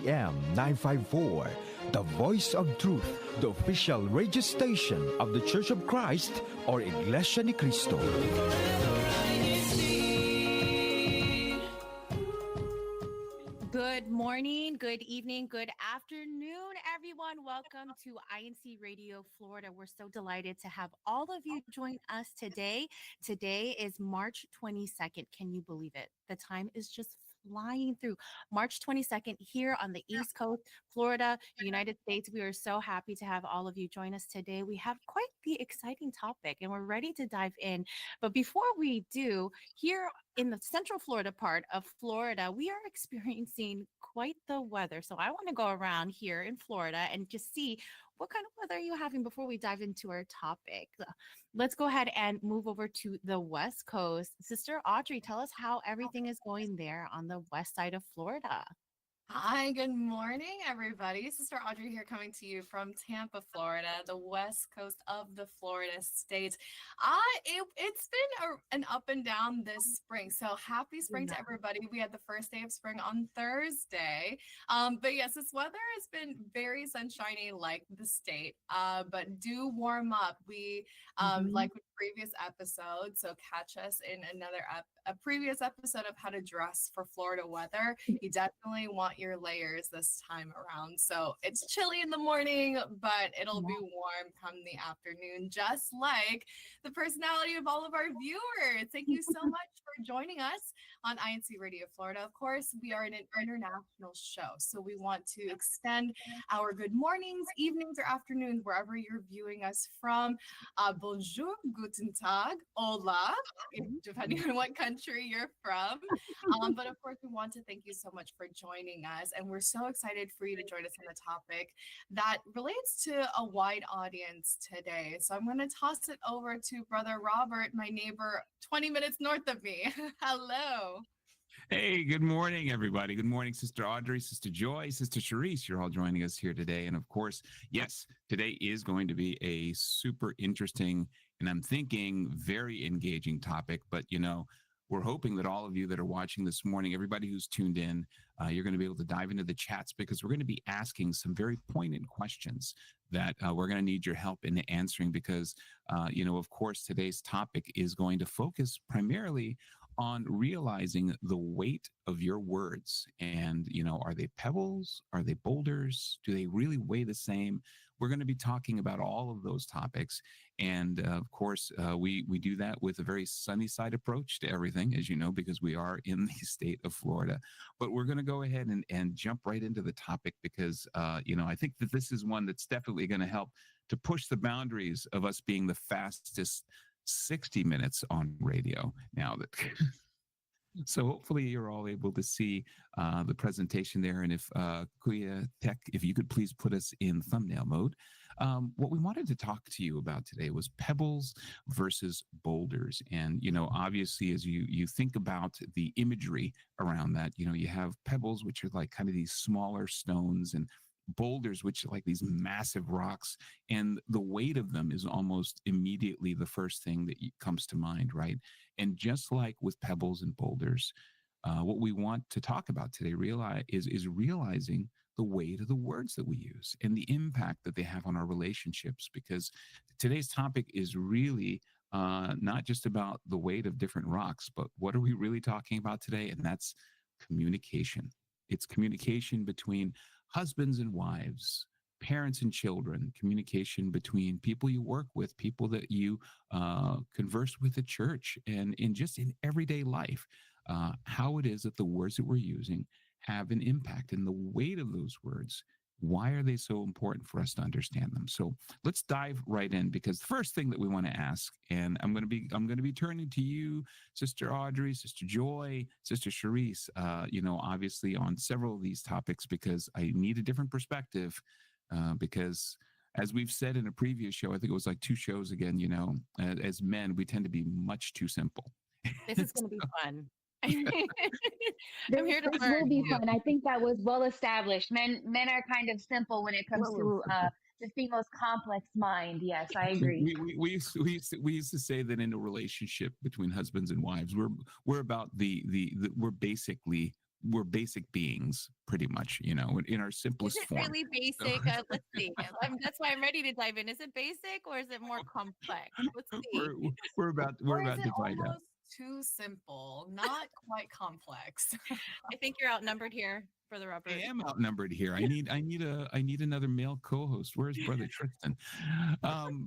AM 954, the voice of truth, the official radio station of the Church of Christ or Iglesia ni Cristo. Good morning, good evening, good afternoon, everyone. Welcome to INCRadio Florida. We're so delighted to have all of you join us today. Today is March 22nd. Can you believe it? The time is just flying through. March 22nd here on the East Coast, Florida, United States. We are so happy to have all of you join us today. We have quite the exciting topic and we're ready to dive in. But before we do, here in the Central Florida part of Florida, we are experiencing quite the weather. So I want to go around here in Florida and just see what kind of weather are you having before we dive into our topic. Let's go ahead and move over to the West Coast. Sister Audrey, tell us how everything is going there on the west side of Florida. Hi, good morning, everybody. Sister Audrey here coming to you from Tampa, Florida, the west coast of the Florida state. It's been an up and down this spring. So happy spring to everybody. We had the first day of spring on Thursday. But yes, this weather has been very sunshiny like the state, but do warm up. We, like with previous episodes, so catch us in a previous episode of how to dress for Florida weather. You definitely want your layers this time around. So it's chilly in the morning, but it'll be warm come the afternoon, just like the personality of all of our viewers. Thank you so much for joining us on INCRadio Florida. Of course, we are an international show, so we want to extend our good mornings, evenings, or afternoons wherever you're viewing us from. Bonjour, guten tag, hola, depending on what country you're from. But of course, we want to thank you so much for joining us. And we're so excited for you to join us on a topic that relates to a wide audience today. So I'm going to toss it over to Brother Robert, my neighbor 20 minutes north of me. Hello. Hey, good morning, everybody. Good morning, Sister Audrey, Sister Joy, Sister Charisse. You're all joining us here today. And of course, yes, today is going to be a super interesting and I'm thinking very engaging topic. But, you know, we're hoping that all of you that are watching this morning, everybody who's tuned in, you're going to be able to dive into the chats because we're going to be asking some very poignant questions that we're going to need your help in answering because, you know, of course, today's topic is going to focus primarily on realizing the weight of your words. And, you know, are they pebbles? Are they boulders? Do they really weigh the same? We're going to be talking about all of those topics. And of course, we do that with a very sunny side approach to everything, as you know, because we are in the state of Florida. But we're going to go ahead and jump right into the topic because, you know, I think that this is one that's definitely going to help to push the boundaries of us being the fastest 60 minutes on radio now that so hopefully you're all able to see the presentation there. And if Kuya Tech, if you could please put us in thumbnail mode. What we wanted to talk to you about today was pebbles versus boulders. And, you know, obviously, as you think about the imagery around that, you know, you have pebbles, which are like kind of these smaller stones and boulders, which are like these massive rocks, and the weight of them is almost immediately the first thing that comes to mind, right? And just like with pebbles and boulders, what we want to talk about today is realizing the weight of the words that we use and the impact that they have on our relationships, because today's topic is really not just about the weight of different rocks, but what are we really talking about today? And that's communication. It's communication between husbands and wives, parents and children, communication between people you work with, people that you converse with at church, and in everyday life, how it is that the words that we're using have an impact, and the weight of those words. Why are they so important for us to understand them? So let's dive right in, because the first thing that we want to ask, and I'm going to be turning to you, Sister Audrey, Sister Joy, Sister Charisse, you know, obviously on several of these topics, because I need a different perspective, because as we've said in a previous show, I think it was like 2 shows again, you know, as men, we tend to be much too simple. This is going to be fun. I'm here to learn. This will be fun. I think that was well established. Men are kind of simple when it comes to the female's complex mind. Yes, I agree. We used to say that in a relationship between husbands and wives, we're about we're basically we're basic beings, pretty much, in our Is simplest it form. really So basic? Let's see. That's why I'm ready to dive in. Is it basic or is it more complex? Let's see. we're we're about Or is it to find out. almost too simple, not quite complex? I think you're outnumbered here, Brother I Robert. am outnumbered here. I need another male co-host. Where's Brother Tristan?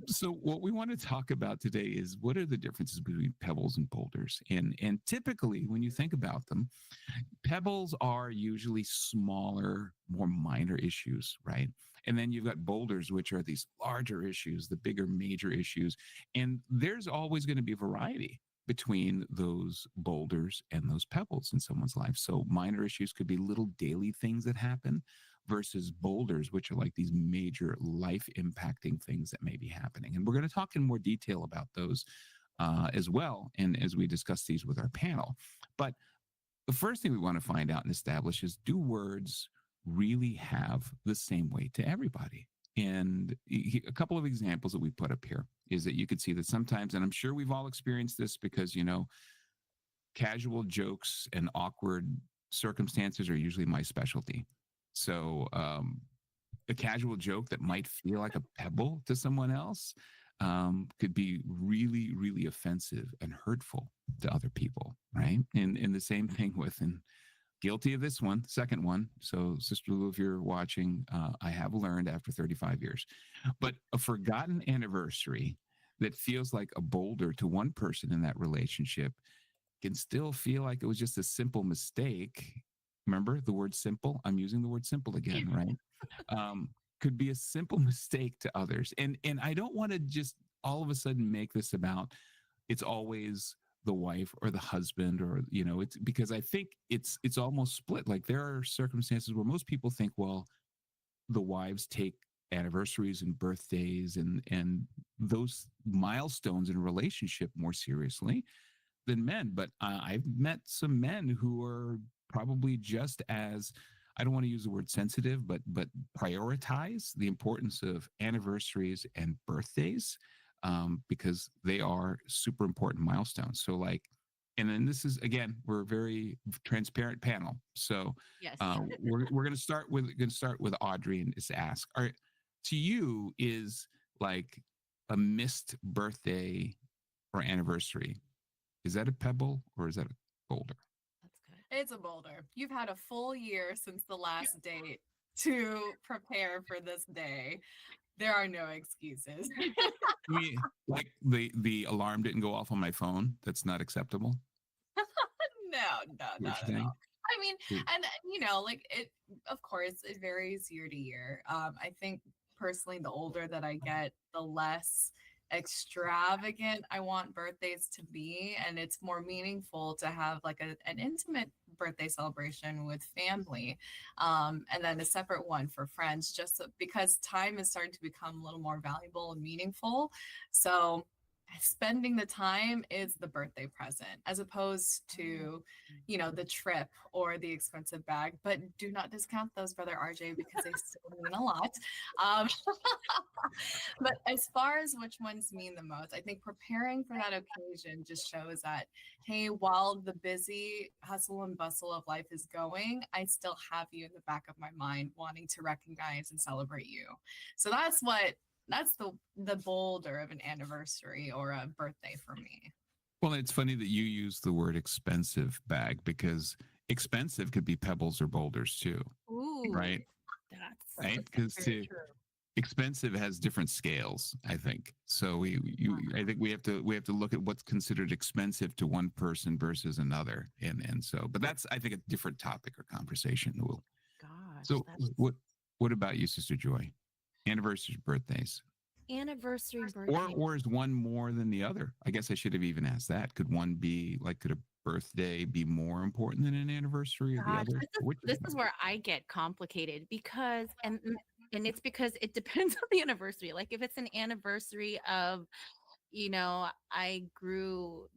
So what we want to talk about today is what are the differences between pebbles and boulders? And typically when you think about them, pebbles are usually smaller, more minor issues, right? And then you've got boulders, which are these larger issues, the bigger major issues. And there's always going to be variety between those boulders and those pebbles in someone's life. So minor issues could be little daily things that happen versus boulders, which are like these major life impacting things that may be happening. And we're going to talk in more detail about those as well. And as we discuss these with our panel. But the first thing we want to find out and establish is, do words really have the same weight to everybody? And a couple of examples that we put up here is that you could see that sometimes, and I'm sure we've all experienced this because, casual jokes and awkward circumstances are usually my specialty. So a casual joke that might feel like a pebble to someone else could be really, really offensive and hurtful to other people, right? And the same thing with, and guilty of this one, second one. So Sister Lou, if you're watching, I have learned after 35 years, but a forgotten anniversary that feels like a boulder to one person in that relationship can still feel like it was just a simple mistake. Remember the word simple? I'm using the word simple again, right? Could be a simple mistake to others. And I don't want to just all of a sudden make this about it's always the wife or the husband, or it's because I think it's almost split. Like there are circumstances where most people think, well, the wives take anniversaries and birthdays and those milestones in a relationship more seriously than men. But I've met some men who are probably just as, I don't want to use the word sensitive, but prioritize the importance of anniversaries and birthdays because they are super important milestones. So and then this is, again, we're a very transparent panel. So Yes. we're going to start with Audrey and just ask, to you, is like a missed birthday or anniversary, is that a pebble or is that a boulder? That's good. It's a boulder. You've had a full year since the last date to prepare for this day. There are no excuses. I mean, like the alarm didn't go off on my phone. That's not acceptable. No, not at all. I mean, and like it, of course, it varies year to year. I think personally, the older that I get, the less extravagant I want birthdays to be, and it's more meaningful to have like an intimate birthday celebration with family, and then a separate one for friends, just because time is starting to become a little more valuable and meaningful. So spending the time is the birthday present as opposed to the trip or the expensive bag. But do not discount those, Brother RJ, because they still mean a lot. But as far as which ones mean the most, I think preparing for that occasion just shows that, hey, while the busy hustle and bustle of life is going, I still have you in the back of my mind wanting to recognize and celebrate you. So that's the boulder of an anniversary or a birthday for me. Well, it's funny that you use the word expensive bag, because expensive could be pebbles or boulders too. Ooh, right? That's Right? Because expensive has different scales, I think. So I think we have to look at what's considered expensive to one person versus another. And so, but that's, I think, a different topic or conversation. gosh. So what about you, Sister Joy? Anniversaries, birthdays, Anniversary, birthday. or is one more than the other? I guess I should have even asked that. Could one be like, could a birthday be more important than an anniversary or the other? This is where I get complicated because and it's because it depends on the anniversary. Like if it's an anniversary of, I grew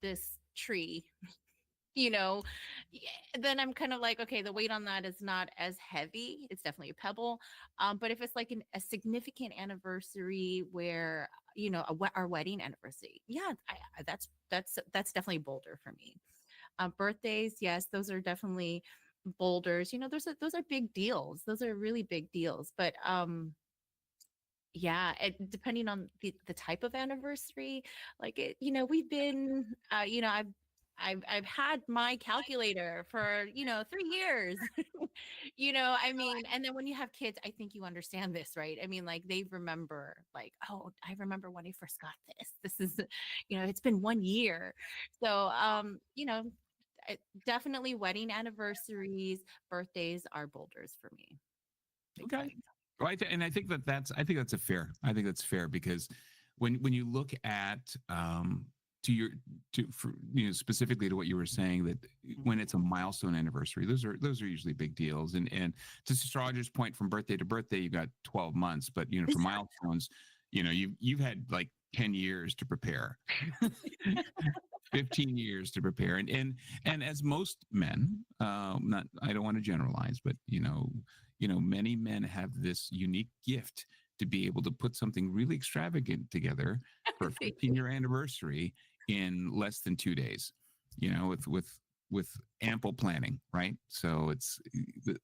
this tree, then I'm kind of like, okay, the weight on that is not as heavy. It's definitely a pebble. But if it's like a significant anniversary where, our wedding anniversary, yeah, that's definitely bolder for me. Birthdays, yes, those are definitely Boulders, those are big deals. Those are really big deals. But yeah, depending on the type of anniversary, like we've been, I've had my calculator for 3 years. I mean, and then when you have kids, I think you understand this, right? I mean, like they remember, like, oh, I remember when I first got this. This is, it's been 1 year. So, definitely wedding anniversaries, birthdays are boulders for me. Big Okay. time. Well, and I think that's a fair. I think that's fair because when you look at for specifically to what you were saying, that when it's a milestone anniversary, those are usually big deals. And to Sister Audra's point, from birthday to birthday, you've got 12 months, but for milestones, you've had like 10 years to prepare. 15 years to prepare, and as most men, not, I don't want to generalize, but many men have this unique gift to be able to put something really extravagant together for a 15-year anniversary in less than 2 days, with ample planning, right? So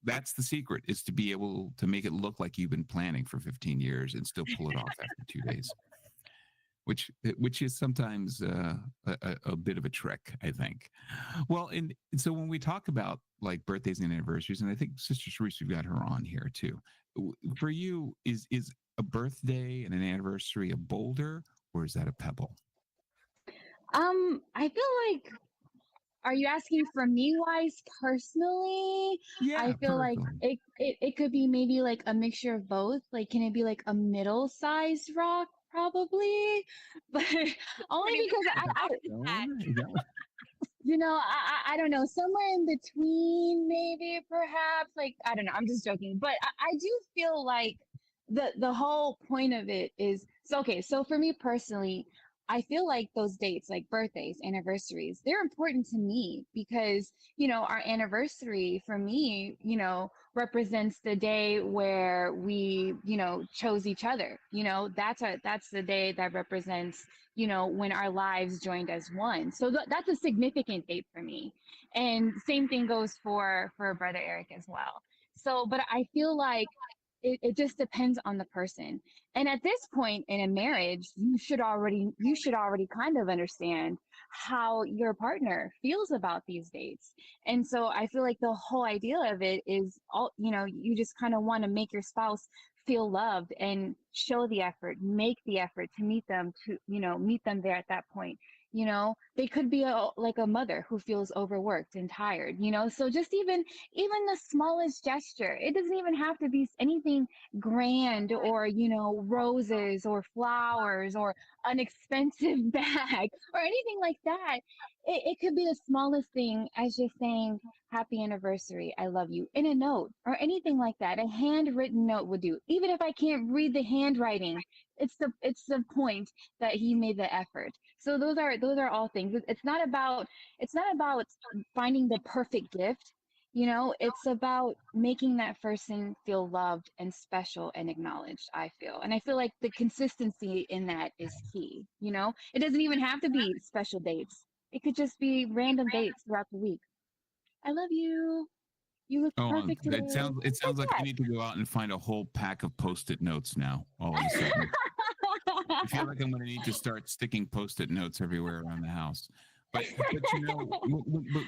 that's the secret, is to be able to make it look like you've been planning for 15 years and still pull it off after 2 days. Which is sometimes a bit of a trick, I think. Well, and so when we talk about like birthdays and anniversaries, and I think Sister Sharice, we've got her on here too. For you, is a birthday and an anniversary a boulder, or is that a pebble? I feel like, are you asking for me wise personally? Yeah, I feel like personally. it could be maybe like a mixture of both. Like, can it be like a middle sized rock? Probably, but only because I don't know, somewhere in between, maybe, perhaps. Like, I don't know. I'm just joking, but I do feel like the whole point of it is so okay. So for me personally, I feel like those dates, like birthdays, anniversaries, they're important to me because, our anniversary for me, represents the day where we, chose each other. That's the day that represents, when our lives joined as one. So that's a significant date for me. And same thing goes for Brother Eric as well. So, but I feel like it just depends on the person. And at this point in a marriage, you should already kind of understand how your partner feels about these dates. And so I feel like the whole idea of it is you just kind of want to make your spouse feel loved and show the effort, make the effort to meet them there at that point. They could be like a mother who feels overworked and tired, so just even the smallest gesture, it doesn't even have to be anything grand, or roses or flowers or an expensive bag or anything like that. It could be the smallest thing, as just saying happy anniversary, I love you, in a note, or anything like that. A handwritten note would do, even if I can't read the handwriting. It's the point that he made the effort. So those are all things. It's not about finding the perfect gift. It's about making that person feel loved and special and acknowledged, I feel. And I feel like the consistency in that is key. It doesn't even have to be special dates. It could just be random dates throughout the week. I love you. You look Oh, perfect today. it sounds like I need to go out and find a whole pack of Post-it notes now. All of a sudden, I feel like I'm going to need to start sticking Post-it notes everywhere around the house. But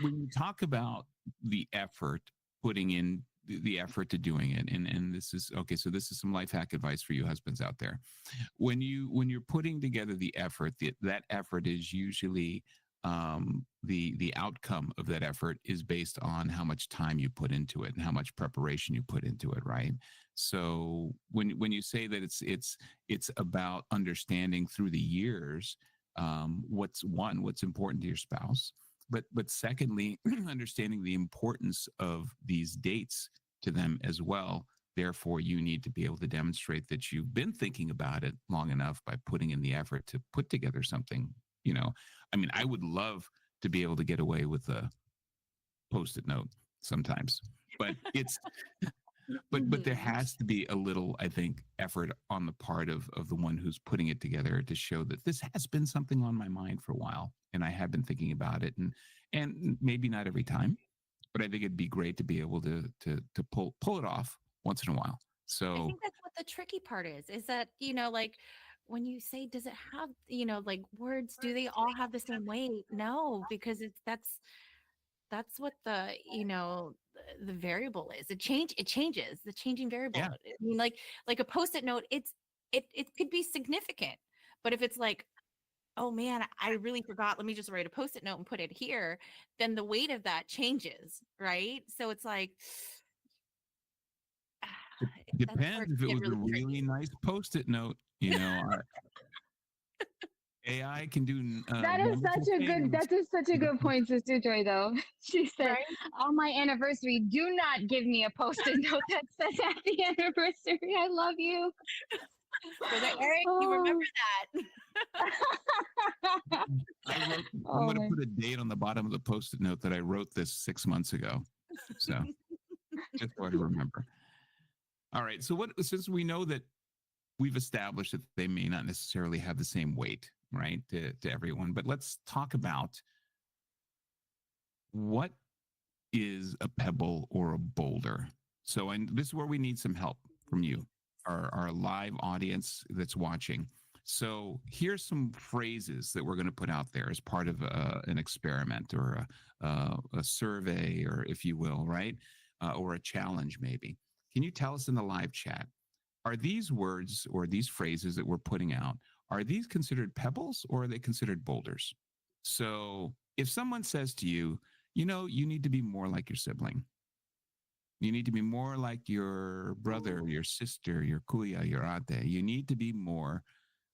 when you talk about the effort, putting in the effort to doing it, and this is okay. So this is some life hack advice for you husbands out there. When you're putting together the effort, that effort is usually the outcome of that effort is based on how much time you put into it and how much preparation you put into it, right? So when you say that it's about understanding through the years what's important to your spouse, but secondly, understanding the importance of these dates to them as well. Therefore, you need to be able to demonstrate that you've been thinking about it long enough by putting in the effort to put together something. I mean, I would love to be able to get away with a Post-it note sometimes, but but there has to be a little, I think, effort on the part of the one who's putting it together to show that this has been something on my mind for a while, and I have been thinking about it, and maybe not every time, but I think it'd be great to be able to pull it off once in a while. I So think that's what the tricky part is that, like when you say, does it have, like words, do they all have the same weight? No, because that's what the variable is. It changes, the changing variable. yeah, I mean, like a post-it note, it could be significant, but if it's like, oh man, I really forgot, let me just write a post-it note and put it here, then the weight of that changes, right? So it's like, that's where it depends if can it get was a really really tricky. nice post-it note. AI can do wonderful things. That is such a good point, Sister Joy, though. She said, Right. on my anniversary, do not give me a post-it note that says happy anniversary. I love you. So that Eric, you Oh, remember that. I'm oh going to my. put a date on the bottom of the post-it note that I wrote this 6 months ago. So just so I remember. All right. So since we know that we've established that they may not necessarily have the same weight, right, to everyone, but let's talk about what is a pebble or a boulder. So, and this is where we need some help from you, our live audience that's watching. So, here's some phrases that we're going to put out there as part of an experiment or a survey, or if you will, right, or a challenge, maybe. Can you tell us in the live chat? Are these words or these phrases that we're putting out, are these considered pebbles or are they considered boulders? So if someone says to you, you need to be more like your sibling, you need to be more like your brother, your sister, your kuya, your ate, you need to be more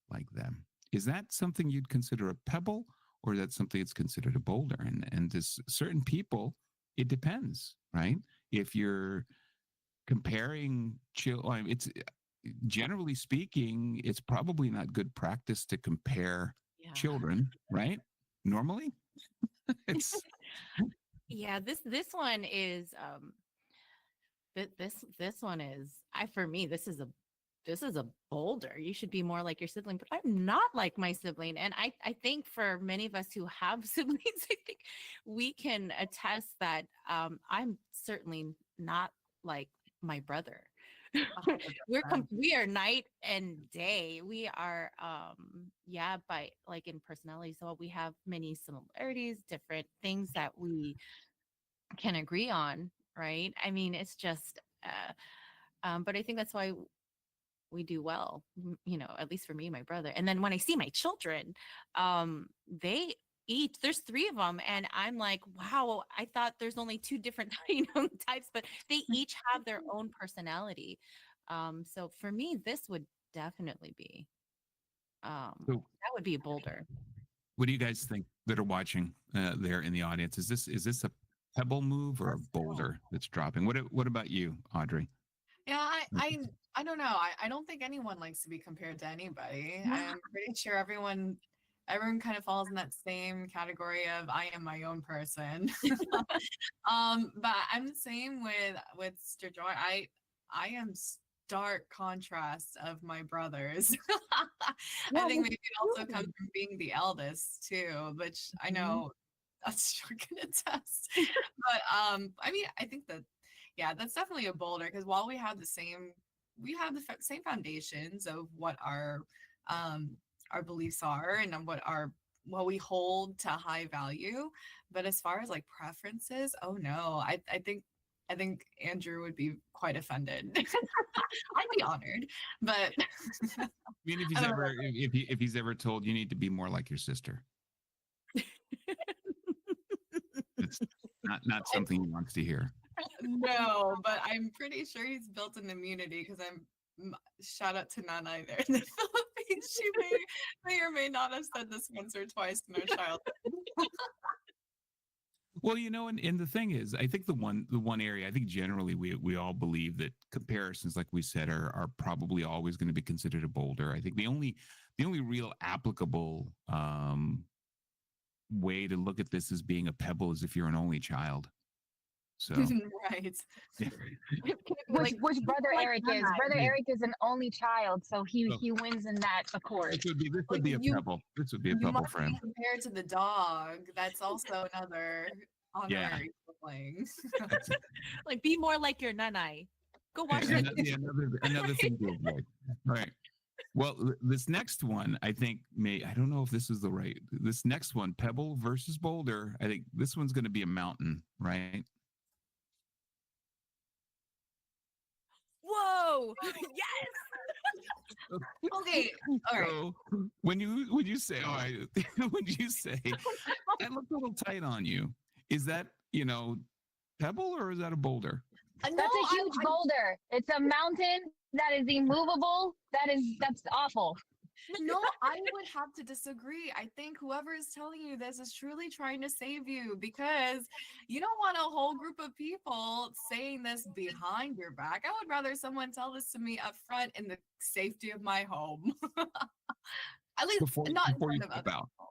like them. Is that something you'd consider a pebble, or is that something that's considered a boulder? And this certain people, it depends, right? If you're comparing it's generally speaking, it's probably not good practice to compare Yeah. children, right? Normally, it's Yeah, this one is this one is, for me, this is a boulder. You should be more like your sibling, but I'm not like my sibling. And I think for many of us who have siblings, I think we can attest that I'm certainly not like my brother. We are night and day. We are yeah, by like in personality. So we have many similarities, different things that we can agree on, right? I mean, it's just but I think that's why we do well, at least for me and my brother. And then when I see my children, they each there's three of them, and I'm like, wow, I thought there's only two different types, but they each have their own personality. So for me, this would definitely be so. that would be a boulder. What do you guys think that are watching there in the audience? Is this a pebble move or a boulder that's dropping? What about you, Audrey? Yeah, I don't know. I don't think anyone likes to be compared to anybody. I'm pretty sure everyone kind of falls in that same category of I am my own person. But I'm the same with Sister Joy. I am stark contrast of my brothers. I Yeah, think me maybe it also too. comes from being the eldest too, which I know that's you're gonna test. But I mean, I think that yeah, that's definitely a boulder because while we have the same foundations of what our beliefs are and what we hold to high value, but as far as like preferences, oh no, I think Andrew would be quite offended. I'd be honored, but I mean, I don't know. if he's ever told you need to be more like your sister, it's not something he wants to hear. No, but I'm pretty sure he's built an immunity because shout out to Nana there in the Philippines. She may or may not have said this once or twice in our childhood. Well, and the thing is, I think the one area, I think generally we all believe that comparisons, like we said, are probably always going to be considered a boulder. I think the only real applicable way to look at this as being a pebble is if you're an only child. So Right. yeah. Which brother Like Eric is. that. Brother Yeah. Eric is an only child, so he So he wins in that accord. this would Like be a pebble. This would be a you pebble must for be him. compared to the dog. That's also another Yeah. honorary playing. That's Like, be more like your nanai. Go watch the another thing to avoid. Right. Well, this next one, I think I don't know if this is this next one, Pebble versus Boulder. I think this one's going to be a mountain, right? Whoa! Yes. Okay, all right. So when you say, all right, when you say, I look a little tight on you, is that, Pebble or is that a boulder? No, That's a huge boulder. It's a mountain that is immovable. That's awful. No, I would have to disagree. I think whoever is telling you this is truly trying to save you, because you don't want a whole group of people saying this behind your back. I would rather someone tell this to me up front in the safety of my home. At least Before not in you front of step other out. people.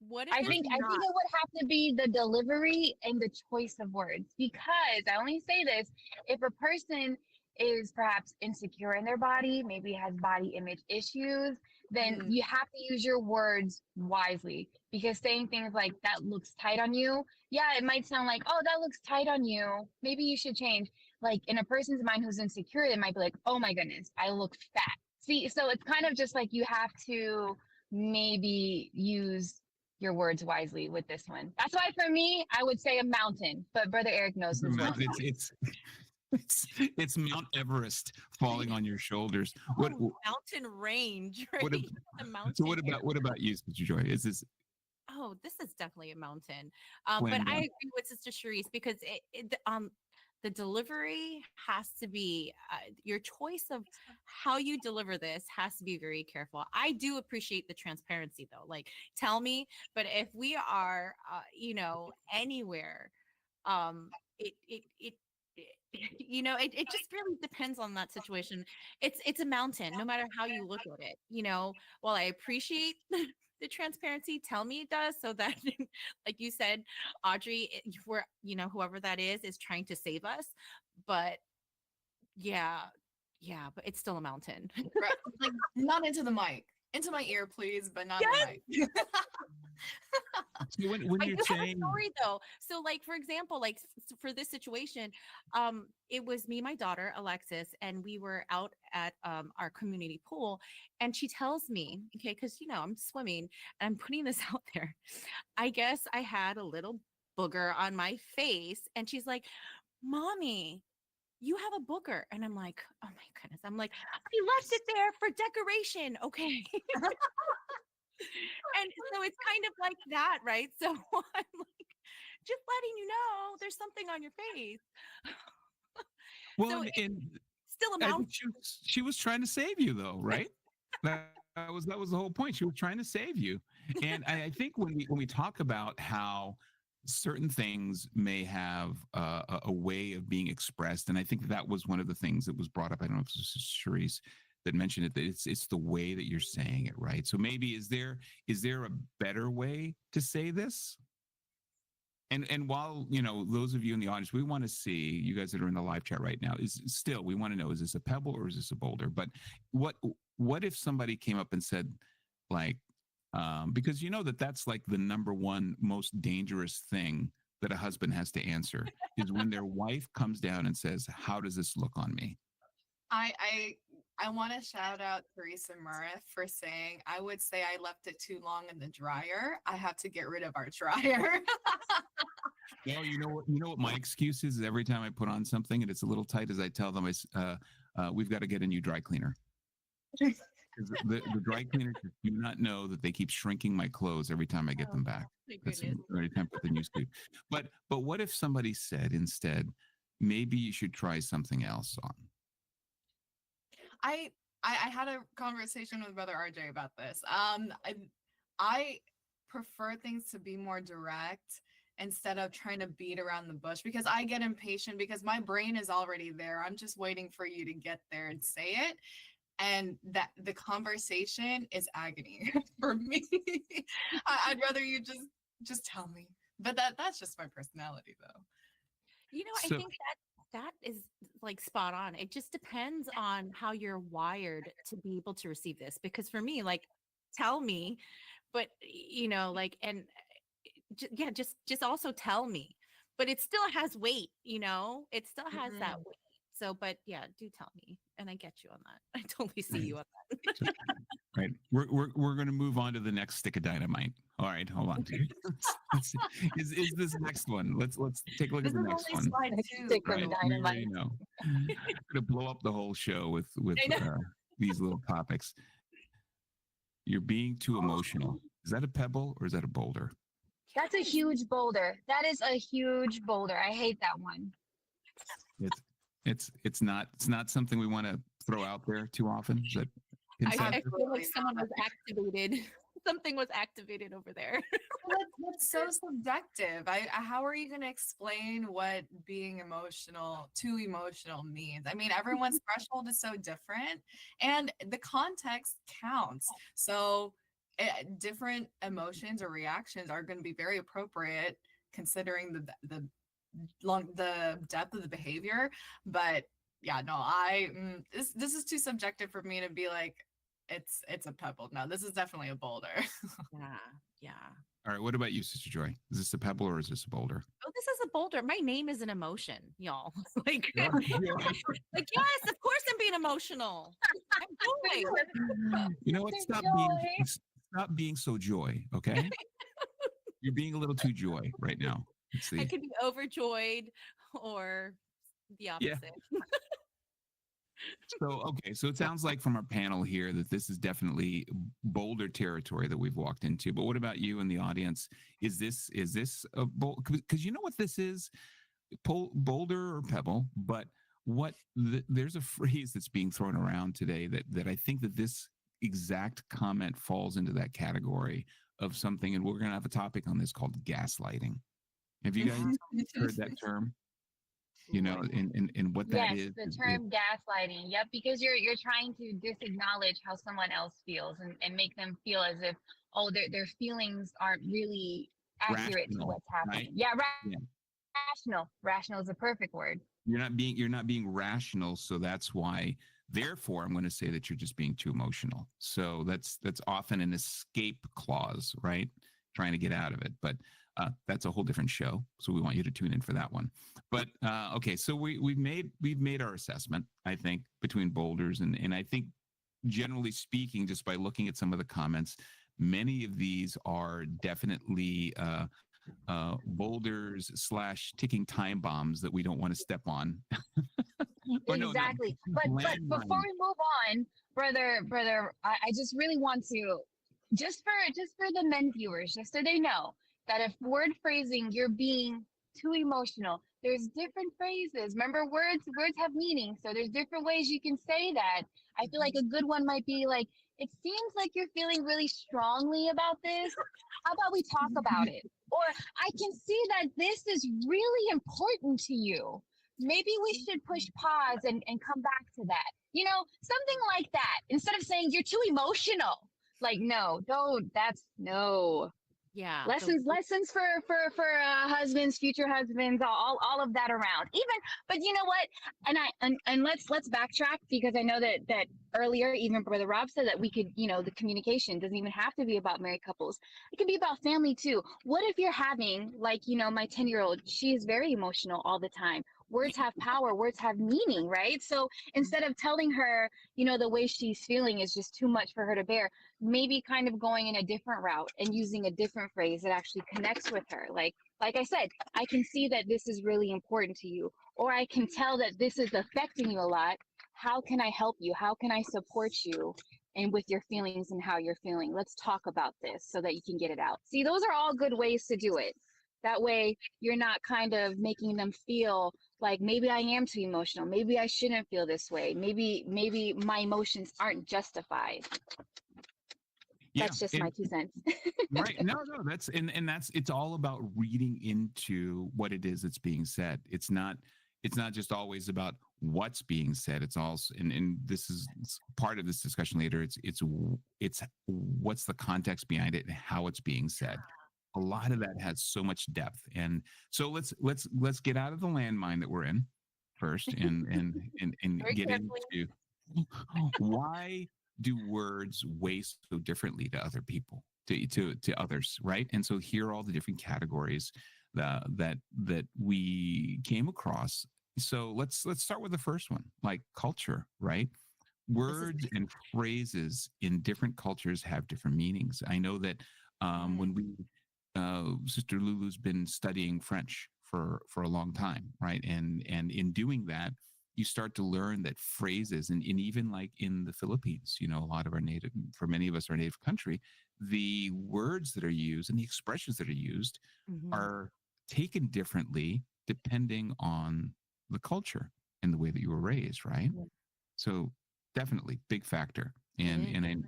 What if I it's think not? it would have to be the delivery and the choice of words, because I only say this if a person is perhaps insecure in their body, maybe has body image issues, then Mm. you have to use your words wisely, because saying things like that looks tight on you, yeah, it might sound like, oh, that looks tight on you, maybe you should change. Like in a person's mind who's insecure, they might be like, oh my goodness, I look fat. See, so it's kind of just like you have to maybe use your words wisely with this one. That's why for me, I would say a mountain, but Brother Eric knows his Right, response. it's Mount Everest falling on your shoulders. What Mountain range, right? what ab- The mountain. so what about you, Sister Joy? Is this Oh, this is definitely a mountain. But when I agree with Sister Charisse, because the delivery has to be your choice of how you deliver this has to be very careful. I do appreciate the transparency though. Like, tell me, but if we are, anywhere, it it just really depends on that situation. It's a mountain, no matter how you look at it. While I appreciate the transparency, tell me it does, so that like you said, Audrey, we're whoever that is trying to save us. But yeah, but it's still a mountain. Right. Like, not into the mic. Into my ear, please, but not Yes! the mic. when I you're do have a saying story though. So, like, for example, like for this situation, it was me, my daughter Alexis, and we were out at our community pool, and she tells me, okay, because I'm swimming and I'm putting this out there. I guess I had a little booger on my face, and she's like, "Mommy, you have a booger," and I'm like, "Oh my goodness!" I'm like, "I left it there for decoration, okay." And so it's kind of like that, right? So I'm like, just letting you know there's something on your face. well, So and, it's and still a I mountain. think she was trying to save you though, right? That was the whole point. She was trying to save you. And I think when we talk about how certain things may have a way of being expressed, and I think that was one of the things that was brought up. I don't know if this is Charisse that mentioned it, that it's the way that you're saying it, right? So maybe is there a better way to say this? And while those of you in the audience, we want to see you guys that are in the live chat right now, we want to know, is this a pebble or is this a boulder? But what if somebody came up and said, like, because that's like the number one most dangerous thing that a husband has to answer is when their wife comes down and says, how does this look on me? I want to shout out Teresa Murrah for saying, I would say I left it too long in the dryer. I have to get rid of our dryer. Well, you know what my excuse is every time I put on something and it's a little tight, as I tell them, we've got to get a new dry cleaner. Because the dry cleaners do not know that they keep shrinking my clothes every time I get them back. My That's goodness. every time I put the new suit. But what if somebody said instead, maybe you should try something else on? I had a conversation with Brother RJ about this. I prefer things to be more direct instead of trying to beat around the bush, because I get impatient because my brain is already there. I'm just waiting for you to get there and say it. And that the conversation is agony for me. I'd rather you just tell me. But that's just my personality though. I So think that is like spot on. It just depends on how you're wired to be able to receive this. Because for me, like, tell me, but like, and yeah, just also tell me. But it still has weight, you know? It still has that weight. So, but yeah, do tell me, and I get you on that. I totally see Right. you on that. So, right. We're going to move on to the next stick of dynamite. All right, hold on. Is this next one? Let's take a look This at the is next only one. slide Next 2. stick by of the way. We already dynamite. know. Going to blow up the whole show with I know. these little topics. You're being too emotional. Is that a pebble or is that a boulder? That's a huge boulder. That is a huge boulder. I hate that one. It's not something we want to throw out there too often. Is that I consensus? feel like Absolutely someone not. was activated. Something was activated over there. Well, that's so subjective. How are you going to explain what being emotional, too emotional means? I mean, everyone's threshold is so different, and the context counts. So, different emotions or reactions are going to be very appropriate considering the depth of the behavior. But yeah, no, this is too subjective for me to be like, it's a pebble. No, this is definitely a boulder. Yeah, yeah. All right. What about you, Sister Joy? Is this a pebble or is this a boulder? Oh, this is a boulder. My name is an emotion, y'all. Like, Yeah. like, yes, of course I'm being emotional. I'm joy. You know what? Sister Stop being so joy. Okay. You're being a little too joy right now. Let's I see. could be overjoyed or the Yeah. opposite. So, okay. So it sounds like from our panel here that this is definitely boulder territory that we've walked into. But what about you in the audience? Is this a boulder? Because you know what this is? Boulder or pebble, but there's a phrase that's being thrown around today that I think that this exact comment falls into that category of something, and we're going to have a topic on this called gaslighting. Have you guys heard that term? You know, and what that Yes, is? the term gaslighting. Yep, because you're trying to disacknowledge how someone else feels and make them feel as if, oh, their feelings aren't really accurate to Rational, what's happening. right? Yeah, Yeah. rational. Rational is a perfect word. You're not being rational, so that's why. Therefore, I'm going to say that you're just being too emotional. So that's often an escape clause, right? Trying to get out of it, but that's a whole different show. So we want you to tune in for that one. But okay, so we've made our assessment, I think, between boulders and I think generally speaking, just by looking at some of the comments, many of these are definitely boulders / ticking time bombs that we don't want to step on. Or Exactly. But before we move on, brother, I just really want to just for the men viewers, just so they know that if word phrasing you're being too emotional, there's different phrases. Remember, words have meaning, so there's different ways you can say that. I feel like a good one might be like, it seems like you're feeling really strongly about this. How about we talk about it? Or I can see that this is really important to you. Maybe we should push pause and come back to that. You know, something like that. Instead of saying you're too emotional. Like, no, don't. That's no. Yeah. Lessons for husbands, future husbands, all of that around. Even, but you know what? And let's backtrack, because I know that earlier even Brother Rob said that we could, you know, the communication doesn't even have to be about married couples. It can be about family too. What if you're having, like, you know, my 10-year-old, she is very emotional all the time. Words have power, words have meaning, right? So instead of telling her, you know, the way she's feeling is just too much for her to bear, maybe kind of going in a different route and using a different phrase that actually connects with her. Like I said, I can see that this is really important to you, or I can tell that this is affecting you a lot. How can I help you? How can I support you and with your feelings and how you're feeling? Let's talk about this so that you can get it out. See, those are all good ways to do it. That way you're not kind of making them feel like, maybe I am too emotional. Maybe I shouldn't feel this way. Maybe my emotions aren't justified. That's just my 2 cents. Right. No, that's it's all about reading into what it is that's being said. It's not just always about what's being said. It's also, and this is part of this discussion later. It's what's the context behind it and how it's being said. A lot of that has so much depth. And so let's get out of the landmine that we're in first and get into why do words weigh so differently to other people? to others, right? And so here are all the different categories that we came across. So let's start with the first one, like culture, right? This is Words and phrases in different cultures have different meanings. I know that when we Sister Lulu's been studying French for a long time, right? And in doing that, you start to learn that phrases and even like in the Philippines, you know, a lot of our native, for many of us, our native country, the words that are used and the expressions that are used Mhm. are taken differently depending on the culture and the way that you were raised, right? Yeah, So definitely big factor. it And is.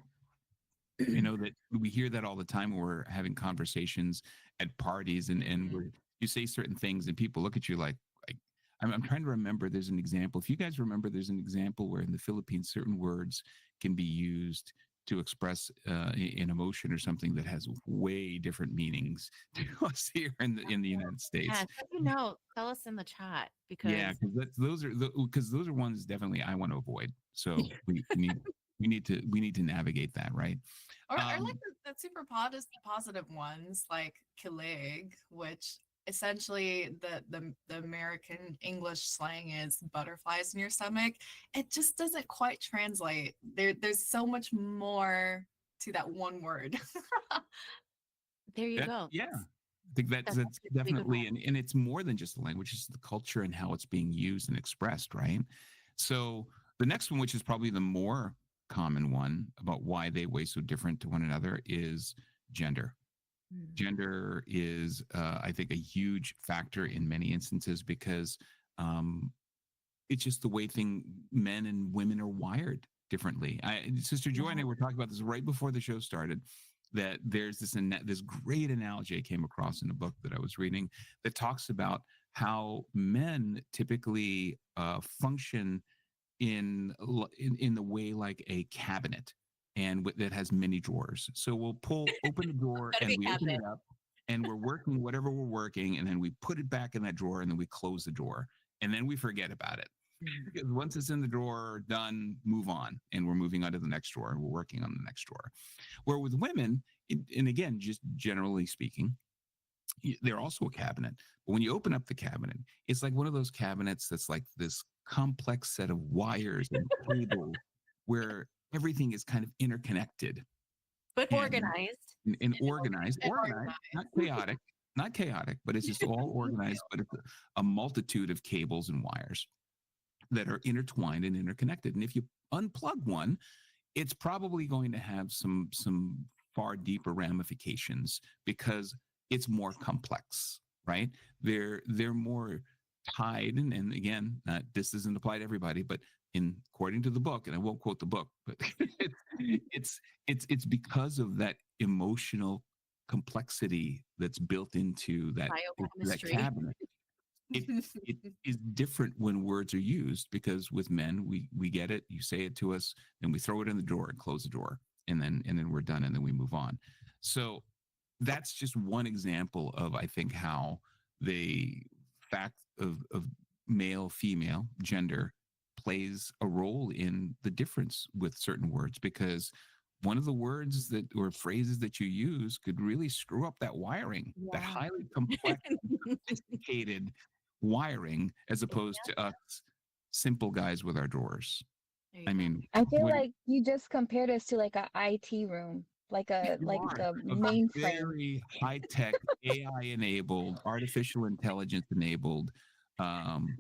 I know that we hear that all the time when we're having conversations at parties and Mhm. where you say certain things and people look at you like I'm trying to remember. There's an example. If you guys remember, there's an example where in the Philippines certain words can be used to express an emotion or something that has way different meanings to us here in the United States. Yes, let me know. Tell us in the chat Yeah, because because those are ones definitely I want to avoid. So we need to navigate that, right? Or like Um, the super positive ones like kilig, which essentially the American English slang is butterflies in your stomach. It just doesn't quite translate. There's so much more to that one word. there you That go. yeah. I think that's That's that's actually a really good one. definitely and it's more than just the language, it's the culture and how it's being used and expressed, right? So the next one, which is probably the more common one about why they weigh so different to one another, is gender. Mm. Gender is, I think, a huge factor in many instances because um, it's just the way men and women are wired differently. Sister Joy and I Yeah. were talking about this right before the show started. That there's this great analogy I came across in a book that I was reading that talks about how men typically function in the way like a cabinet and that has many drawers. So we'll open the drawer Gotta be and a we open cabinet. it up and we're working whatever we're working and then we put it back in that drawer and then we close the drawer and then we forget about it. Mhm. Because once it's in the drawer, done, move on, and we're moving on to the next drawer and we're working on the next drawer. Where with women, and again, just generally speaking, they're also a cabinet. But when you open up the cabinet, it's like one of those cabinets that's like this complex set of wires and cables where everything is kind of interconnected But and organized. and organized, And not chaotic, but it's just all organized. But it's a multitude of cables and wires that are intertwined and interconnected. And if you unplug one, it's probably going to have some far deeper ramifications because it's more complex, right? They're more tied, and again, this doesn't apply to everybody, but according to the book, and I won't quote the book, but it's because of that emotional complexity that's built into that Biochemistry. cabinet. It is different when words are used because with men we get it, you say it to us, and we throw it in the drawer and close the drawer, and then we're done and then we move on. So that's just one example of I think how the fact of male female gender plays a role in the difference with certain words because one of the words that or phrases that you use could really screw up that wiring, that Yeah. highly complex sophisticated wiring as opposed to us simple guys with our drawers. There you I go. mean, I feel what like you just compared us to like a IT room, you like are a a mainframe. very high tech, AI enabled, artificial intelligence enabled. Um,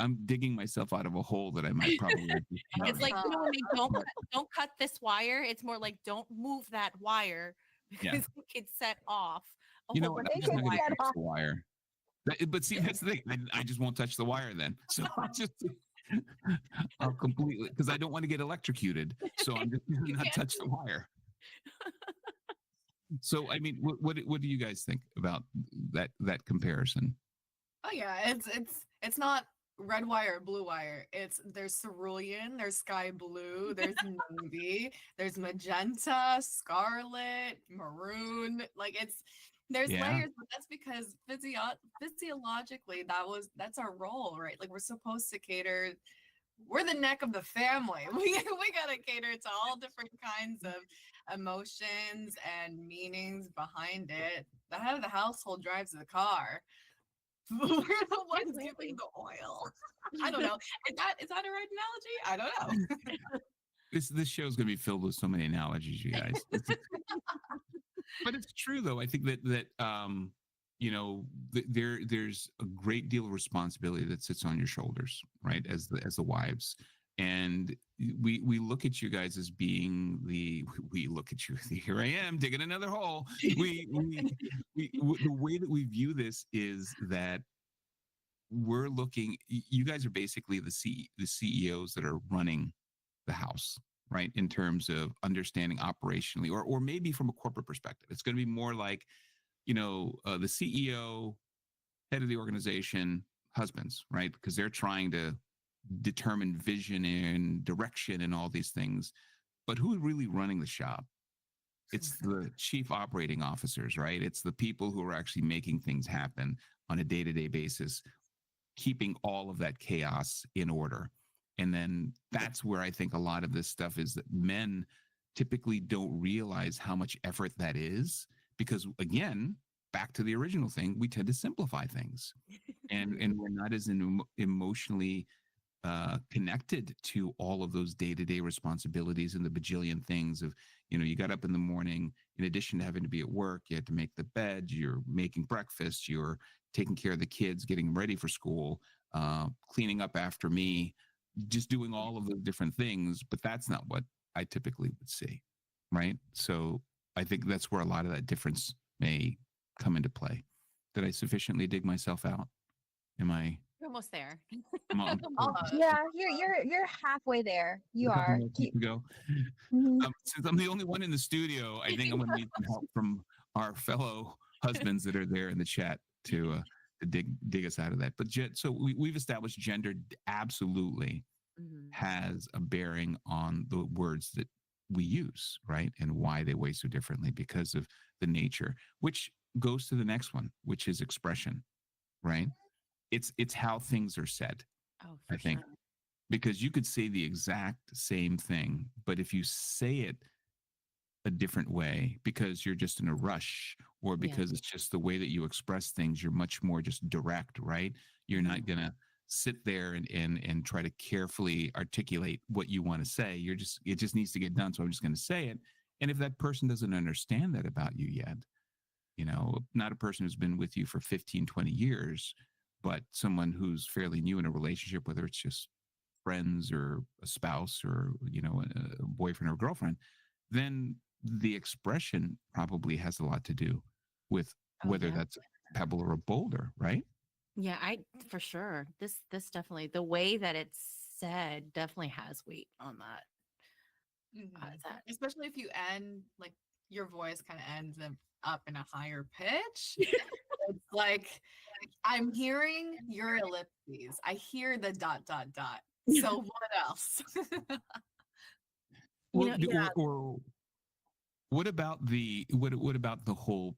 I'm digging myself out of a hole that I might probably have just It's dug. like, when they But don't cut this wire, it's more like don't move that wire yeah, because it could set off a you know whole what? bunch I'm They of just could not going to set wires. touch off. the wire. But see, that's the thing. I just won't touch the wire then. So I'll completely because I don't want to get electrocuted. So I'm just going You to not can't. touch the wire. So I mean, what do you guys think about that comparison? Oh yeah, it's not red wire, blue wire. There's cerulean, there's sky blue, there's navy, there's magenta, scarlet, maroon. Like there's Yeah, layers, but that's because physiologically that's our role, right? Like we're supposed to cater we're the neck of the family. We gotta cater to all different kinds of emotions and meanings behind it. The head of the household drives the car. We're the ones giving the oil. I don't know. Is that a right analogy? I don't know. This show is going to be filled with so many analogies, you guys. But it's true, though. I think that there's a great deal of responsibility that sits on your shoulders, right? As the wives, and we look at you guys as being we look at you. Here I am digging another hole. The way that we view this is that we're looking. You guys are basically the CEOs that are running the house, right? In terms of understanding operationally, or maybe from a corporate perspective, it's going to be more like, the CEO, head of the organization, husbands, right? Because they're trying to determine vision and direction and all these things. But who's really running the shop? It's the chief operating officers, right? It's the people who are actually making things happen on a day-to-day basis, keeping all of that chaos in order. And then that's where I think a lot of this stuff is, that men typically don't realize how much effort that is, because, again, back to the original thing, we tend to simplify things, and we're not as emotionally connected to all of those day-to-day responsibilities and the bajillion things of, you got up in the morning, in addition to having to be at work, you had to make the bed, you're making breakfast, you're taking care of the kids, getting ready for school, cleaning up after me, just doing all of the different things. But that's not what I typically would see, right? So I think that's where a lot of that difference may come into play. Did I sufficiently dig myself out? Am I Almost there. Yeah, you're halfway there. You a couple are. more feet to go? Mhm. Since I'm the only one in the studio, I think I'm going to need some help from our fellow husbands that are there in the chat to dig us out of that. But so we've established gender absolutely has a bearing on the words that we use, right? And why they weigh so differently because of the nature, which goes to the next one, which is expression, right? It's how things are said, Oh, I for think, sure. because you could say the exact same thing, but if you say it a different way because you're just in a rush, or because it's just the way that you express things, you're much more just direct, right? You're not going to sit there and try to carefully articulate what you want to say. It just needs to get done. So I'm just going to say it. And if that person doesn't understand that about you yet, not a person who's been with you for 15, 20 years, but someone who's fairly new in a relationship, whether it's just friends or a spouse or, a boyfriend or girlfriend, then the expression probably has a lot to do with whether that's a pebble or a boulder, right? Yeah, for sure. This definitely, the way that it's said definitely has weight on that. Especially if you end, like, your voice kind of ends up in a higher pitch. It's like, I'm hearing your ellipses. I hear the ... So what else? Or what about the whole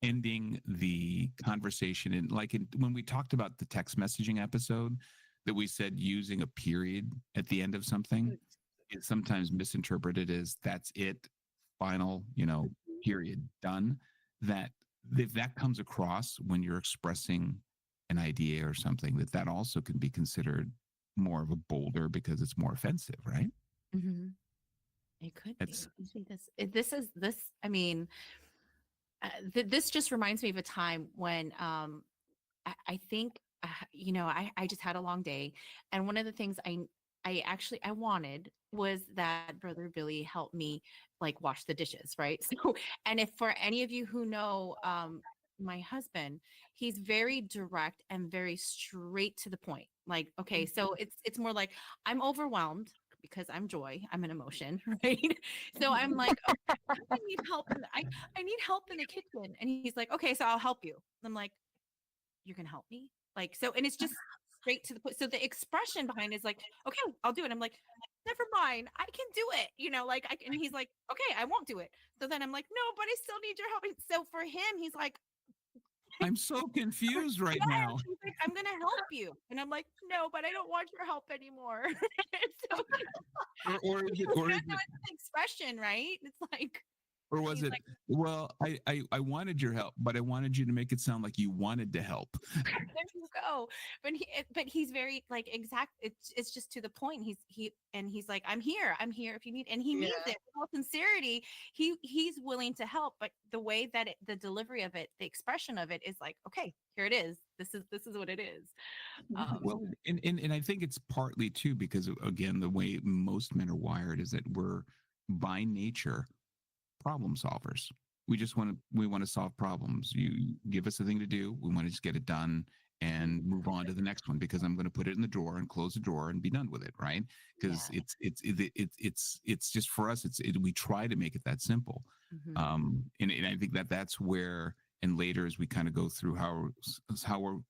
ending the conversation, and when we talked about the text messaging episode, that we said using a period at the end of something, it's sometimes misinterpreted as that's it, final, period, done. That if that comes across when you're expressing an idea or something, that also can be considered more of a boulder because it's more offensive, right? It could be. This. I mean, this just reminds me of a time when I think I just had a long day, and one of the things I actually wanted was that Brother Billy help me like wash the dishes, right? So, and if for any of you who know my husband, he's very direct and very straight to the point. Like, okay, so it's more like, I'm overwhelmed because I'm joy, I'm an emotion, right? So I'm like, okay, I need help. I need help in the kitchen, and he's like, okay, so I'll help you. I'm like, you're gonna help me, like, so, and it's just straight to the point. So the expression behind it is like, okay, I'll do it. I'm like, never mind, I can do it, like and he's like, okay, I won't do it. So then I'm like, no, but I still need your help. So for him, he's like, I'm so confused right Yes, now. he's like, I'm gonna help you, and I'm like, no, but I don't want your help anymore. So Or is it, that's or is kind it, of the expression, right? It's like or was he's it? like, Well, I wanted your help, but I wanted you to make it sound like you wanted to help. there you go. But he's very like exact. It's just to the point. He's like, I'm here if you need, and he Yeah. means it with all sincerity. He's willing to help, but the way that the delivery of it, the expression of it is like, okay, here it is. This is what it is. Well, and I think it's partly too because again, the way most men are wired is that we're by nature problem solvers. We want to solve problems. You give us a thing to do, we want to just get it done and move on to the next one because I'm going to put it in the drawer and close the drawer and be done with it, right? Because Yeah. it's just for us. We try to make it that simple, Mhm. and I think that's where and later as we kind of go through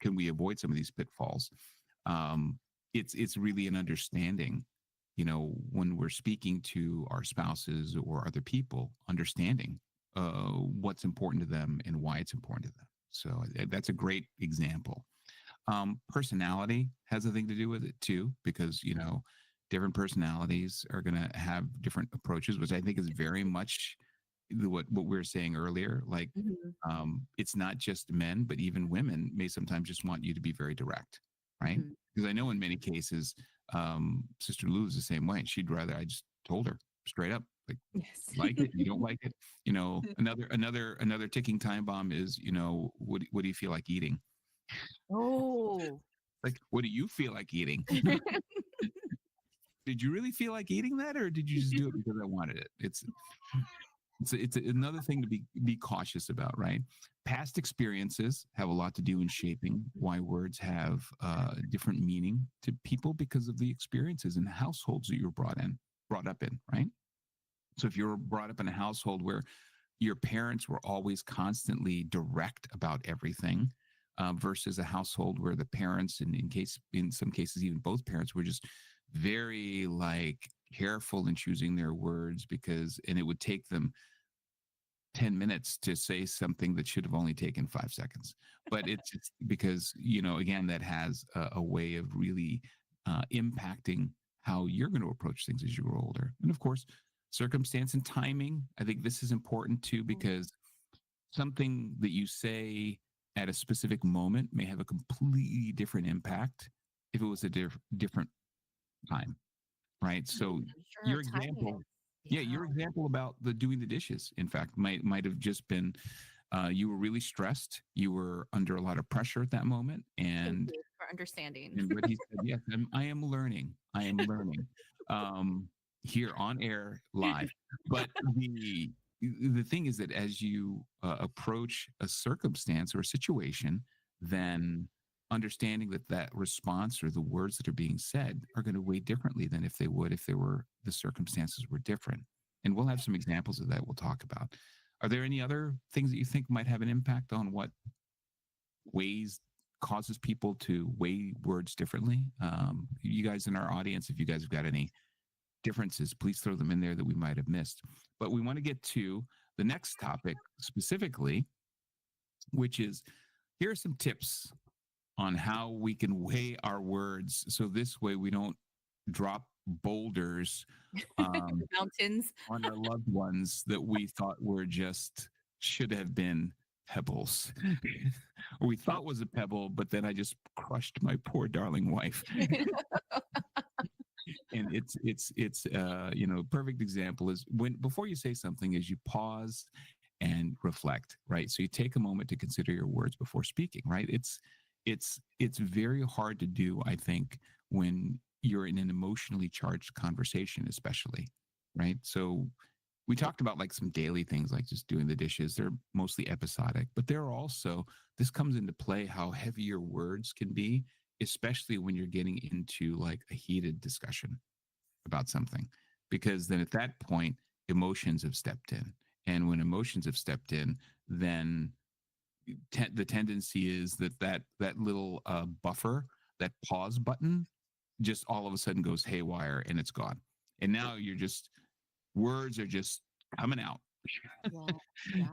can we avoid some of these pitfalls. It's really an understanding, when we're speaking to our spouses or other people, understanding what's important to them and why it's important to them. So that's a great example. Personality has a thing to do with it too, because different personalities are going to have different approaches, which I think is very much what we were saying earlier. Like, Mhm. it's not just men, but even women may sometimes just want you to be very direct, right? Mhm. Because I know in many cases, Sister Lou is the same way. She'd rather I just told her straight up, like, Yes. you like it, you don't like it. Another ticking time bomb is, what do you feel like eating? Oh. Like, what do you feel like eating? Did you really feel like eating that, or did you just do it because I wanted it? It's another thing to be cautious about, right? Past experiences have a lot to do in shaping why words have different meaning to people because of the experiences and households that you're brought up in, right? So if you're brought up in a household where your parents were always constantly direct about everything, versus a household where the parents, and in some cases even both parents, were just very like careful in choosing their words and it would take them 10 minutes to say something that should have only taken 5 seconds. But it's just because, again, that has a way of really impacting how you're going to approach things as you grow older. And of course, circumstance and timing. I think this is important too, because something that you say at a specific moment may have a completely different impact if it was a different time, right? So Sure. your Timing example, is, yeah, yeah. your example about the doing the dishes, in fact, might have just been you were really stressed, you were under a lot of pressure at that moment, Thank and you for understanding. what he said, yes, I am learning, um, here on air live. But the thing is that as you approach a circumstance or a situation, then understanding that response or the words that are being said are going to weigh differently than if the circumstances were different. And we'll have some examples of that we'll talk about. Are there any other things that you think might have an impact on what ways causes people to weigh words differently? You guys in our audience, if you guys have got any differences, please throw them in there that we might have missed. But we want to get to the next topic specifically, which is here are some tips on how we can weigh our words so this way we don't drop boulders Mountains. on our loved ones that we thought should have been pebbles or we thought was a pebble, but then I just crushed my poor darling wife. And perfect example is when before you say something is you pause and reflect, right? So you take a moment to consider your words before speaking, right? It's very hard to do, I think, when you're in an emotionally charged conversation, especially, right? So we talked about like some daily things like just doing the dishes. They're mostly episodic, but this comes into play how heavy your words can be, especially when you're getting into like a heated discussion about something, because then at that point, emotions have stepped in. And when emotions have stepped in, then the tendency is that little buffer, that pause button, just all of a sudden goes haywire and it's gone. And now words are just coming out. Yeah. Yeah.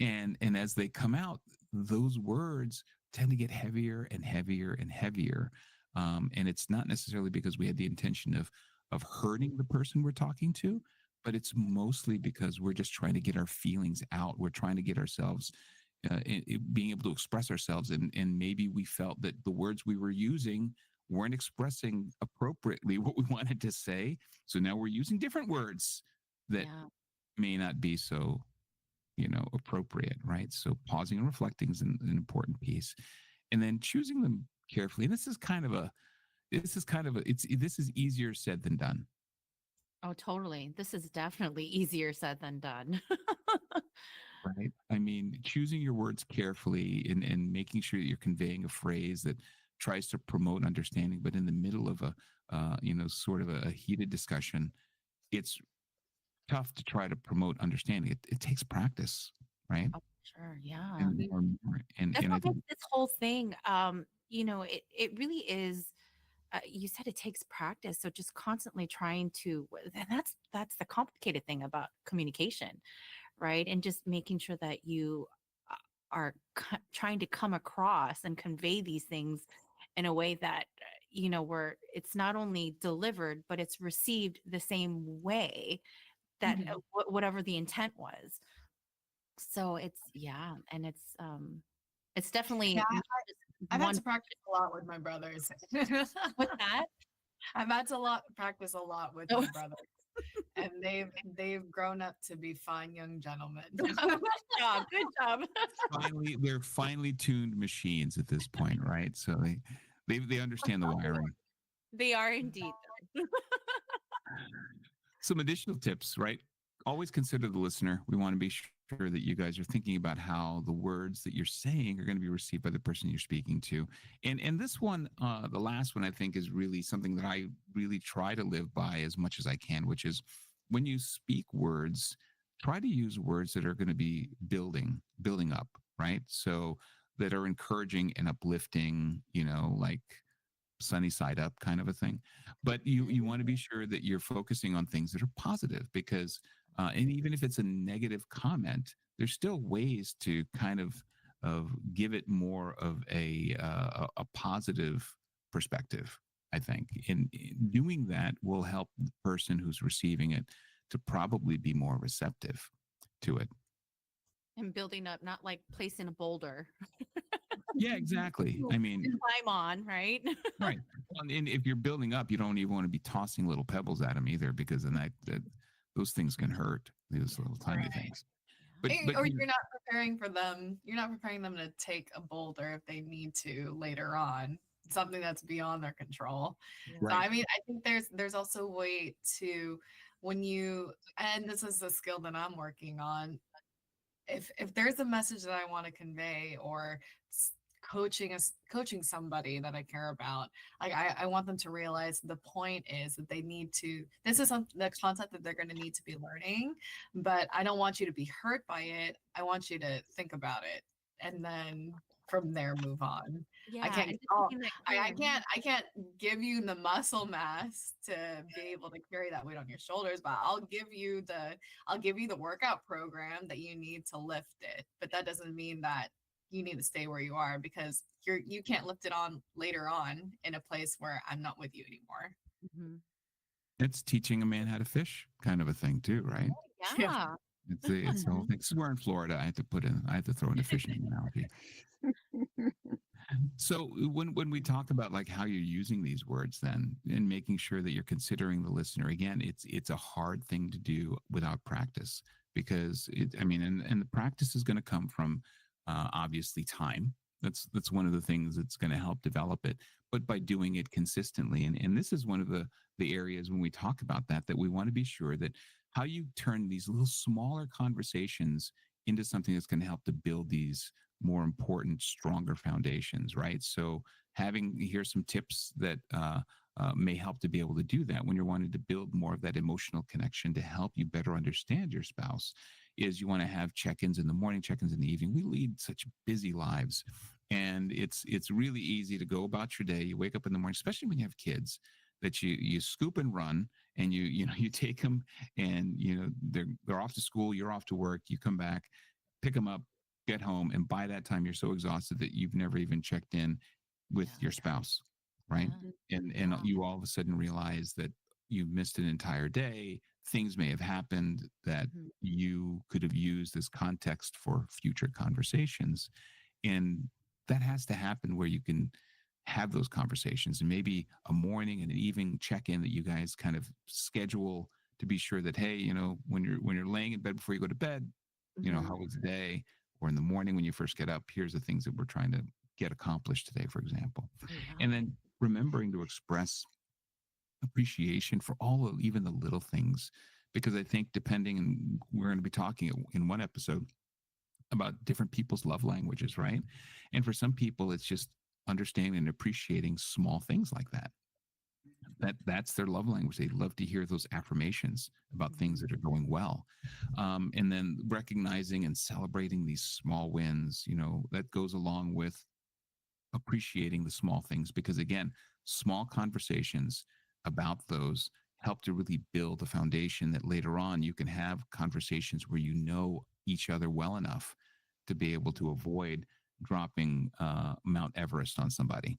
And as they come out, those words tend to get heavier and heavier and heavier. And it's not necessarily because we had the intention of hurting the person we're talking to, but it's mostly because we're just trying to get our feelings out. We're trying to get ourselves being able to express ourselves, and maybe we felt that the words we were using weren't expressing appropriately what we wanted to say. So now we're using different words that Yeah. may not be so appropriate, right? So pausing and reflecting is an important piece, and then choosing them carefully. And this is easier said than done, Oh, totally. This is definitely easier said than done. right? I mean, choosing your words carefully and making sure that you're conveying a phrase that tries to promote understanding, but in the middle of a sort of a heated discussion, it's tough to try to promote understanding. It takes practice, right? Oh, sure. Yeah. And That's and I what think makes this whole thing, it really is. You said it takes practice, so just constantly trying to, and that's the complicated thing about communication, right? And just making sure that you are trying to come across and convey these things in a way that where it's not only delivered but it's received the same way that Mhm. whatever the intent was. So it's, yeah, and it's definitely Yeah, not just I've had one. to practice a lot with my brothers. With that. I've had to practice a lot with Oh, my brothers, and they've grown up to be fine young gentlemen. good job. they're finely tuned machines at this point, right? So they understand the wiring. They are indeed. Some additional tips, right? Always consider the listener. We want to be sure that you guys are thinking about how the words that you're saying are going to be received by the person you're speaking to. And this one, the last one, I think is really something that I really try to live by as much as I can, which is when you speak words, try to use words that are going to be building up, right? So that are encouraging and uplifting, like sunny side up kind of a thing. But you want to be sure that you're focusing on things that are positive, because and even if it's a negative comment, there's still ways to kind of give it more of a positive perspective. I think in doing that will help the person who's receiving it to probably be more receptive to it. And building up, not like placing a boulder Yeah, exactly. to I mean, climb on, right? right. Well, and if you're building up, you don't even want to be tossing little pebbles at them either, because then that those things can hurt. Those little tiny Right. things. But Or you're not preparing for them. You're not preparing them to take a boulder if they need to later on. Something that's beyond their control. So right. I mean, I think there's also a way to when you and this is a skill that I'm working on. If there's a message that I want to convey or coaching somebody that I care about, like I want them to realize the point is that they need to this is the concept that they're going to need to be learning, but I don't want you to be hurt by it. I want you to think about it and then from there move on. I Yeah, can't and just oh, making that clear. I can't give you the muscle mass to be able to carry that weight on your shoulders, but I'll give you the workout program that you need to lift it. But that doesn't mean that you need to stay where you are because you can't lift it on later on in a place where I'm not with you anymore. Mhm. It's teaching a man how to fish, kind of a thing too, right? Yeah. Yeah. It's the whole thing. We're in Florida. I had to throw in a fishing analogy. So when we talk about like how you're using these words then and making sure that you're considering the listener, again, it's a hard thing to do without practice, because and the practice is going to come from obviously time. That's one of the things that's going to help develop it, but by doing it consistently. And this is one of the areas when we talk about that we want to be sure that how you turn these little smaller conversations into something that's going to help to build these more important, stronger foundations, right? So here's some tips that may help to be able to do that when you're wanting to build more of that emotional connection to help you better understand your spouse. Is you want to have check-ins in the morning, check-ins in the evening. We lead such busy lives, and it's really easy to go about your day. You wake up in the morning, especially when you have kids, that you scoop and run, and you take them, and they're off to school, you're off to work, you come back, pick them up, get home, and by that time you're so exhausted that you've never even checked in with Yeah. your spouse, right? And you all of a sudden realize that you've missed an entire day. Things may have happened that Mhm. you could have used as context for future conversations. And that has to happen where you can have those conversations, and maybe a morning and an evening check-in that you guys kind of schedule to be sure that, hey, when you're laying in bed before you go to bed, Mhm. how was the day? Or in the morning when you first get up, here's the things that we're trying to get accomplished today, for example. Yeah. And then remembering to express appreciation for all of even the little things, because I think depending, and we're going to be talking in one episode about different people's love languages, right? And for some people, it's just understanding and appreciating small things like that. That's their love language. They love to hear those affirmations about things that are going well, and then recognizing and celebrating these small wins. That goes along with appreciating the small things, because again, small conversations about those help to really build a foundation that later on you can have conversations where each other well enough to be able to avoid dropping Mount Everest on somebody.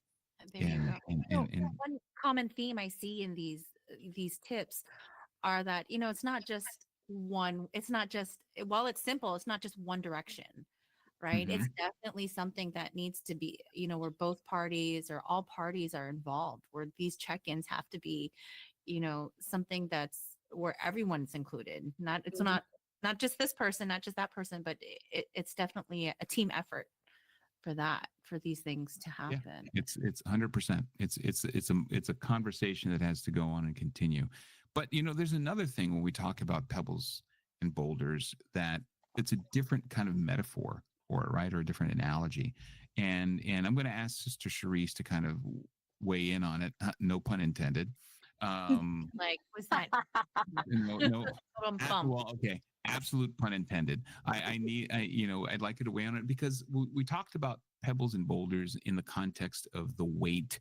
There you go. And One common theme I see in these tips are that, it's not just one, it's not just, while it's simple, it's not just one direction, right? It's Mhm. definitely something that needs to be, where both parties or all parties are involved, where these check-ins have to be, something that's where everyone's included. It's Mhm. not just this person, not just that person, but it's definitely a team effort for these things to Yeah, happen. it's 100%. It's a conversation that has to go on and continue. But there's another thing when we talk about pebbles and boulders, that it's a different kind of metaphor for it, right? Or a different analogy. And I'm going to ask Sister Charisse to kind of weigh in on it. No pun intended. Um, Like, was that no, bump? well, okay. Absolute pun intended. I'd like you to weigh on it, because we talked about pebbles and boulders in the context of the weight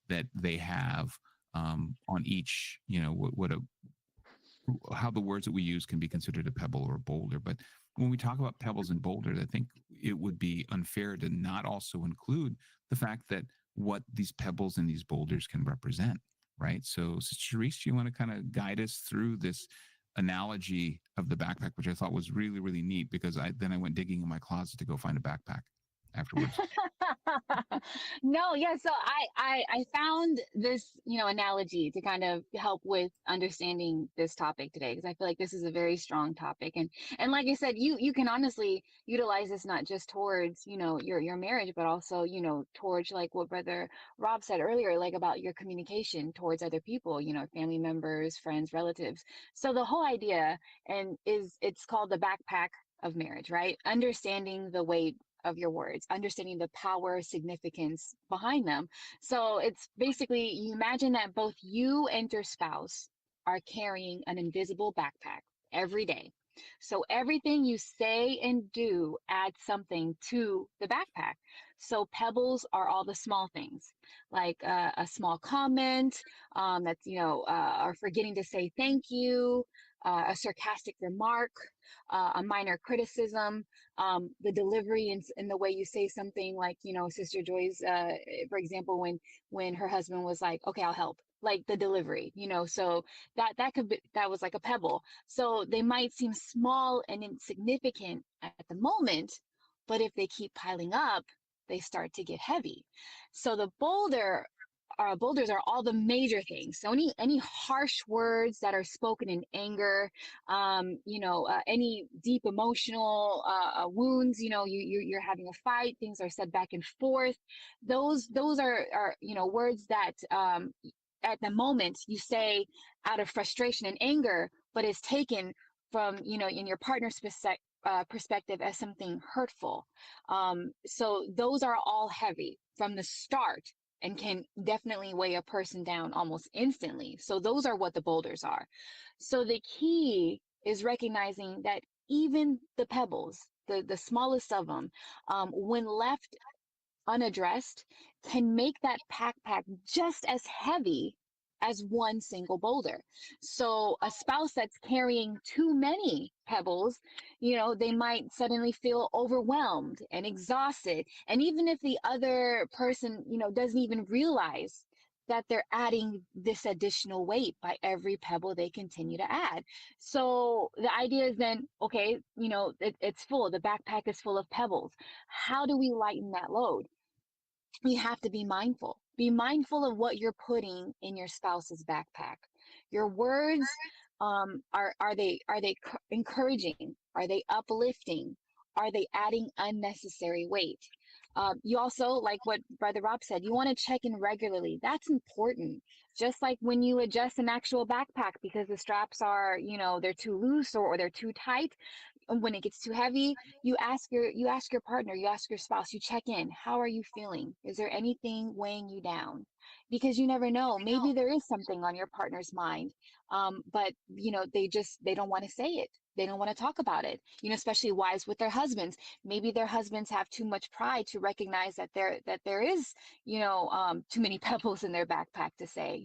that they have on each, how the words that we use can be considered a pebble or a boulder. But when we talk about pebbles and boulders, I think it would be unfair to not also include the fact that what these pebbles and these boulders can represent, right? So, Charisse, do you want to kind of guide us through this analogy of the backpack, which I thought was really, really neat, because I went digging in my closet to go find a backpack afterwards. No, yeah. So I found this, analogy to kind of help with understanding this topic today, because I feel like this is a very strong topic. And like I said, you can honestly utilize this not just towards, your marriage, but also, towards like what Brother Rob said earlier, like about your communication towards other people, family members, friends, relatives. So the whole idea it's called the backpack of marriage, right? Understanding the weight of your words, understanding the power, significance behind them. So it's basically, you imagine that both you and your spouse are carrying an invisible backpack every day. So everything you say and do adds something to the backpack. So pebbles are all the small things, like a small comment, that's, or forgetting to say thank you, a sarcastic remark, a minor criticism, the delivery and the way you say something, like, Sister Joy's, for example, when her husband was like, okay, I'll help, like the delivery, so that was like a pebble. So they might seem small and insignificant at the moment, but if they keep piling up, they start to get heavy. So the boulders are all the major things. So any harsh words that are spoken in anger, any deep emotional wounds, you're having a fight, things are said back and forth. Those are words that at the moment you say out of frustration and anger, but is taken from, in your partner's perspective as something hurtful. So those are all heavy from the start and can definitely weigh a person down almost instantly. So those are what the boulders are. So the key is recognizing that even the pebbles, the smallest of them, when left unaddressed, can make that backpack just as heavy as one single boulder. So a spouse that's carrying too many pebbles, they might suddenly feel overwhelmed and exhausted. And even if the other person, doesn't even realize that they're adding this additional weight by every pebble they continue to add. So the idea is then, okay, it's full, the backpack is full of pebbles. How do we lighten that load? We have to be mindful. Be mindful of what you're putting in your spouse's backpack. Your words, are they encouraging? Are they uplifting? Are they adding unnecessary weight? You also, like what Brother Rob said, you want to check in regularly. That's important. Just like when you adjust an actual backpack because the straps are, they're too loose or they're too tight. And when it gets too heavy, you ask your partner, you ask your spouse, you check in. How are you feeling? Is there anything weighing you down? Because you never know. Maybe there is something on your partner's mind, but they don't want to say it. They don't want to talk about it. Especially wives with their husbands. Maybe their husbands have too much pride to recognize that there is too many pebbles in their backpack to say.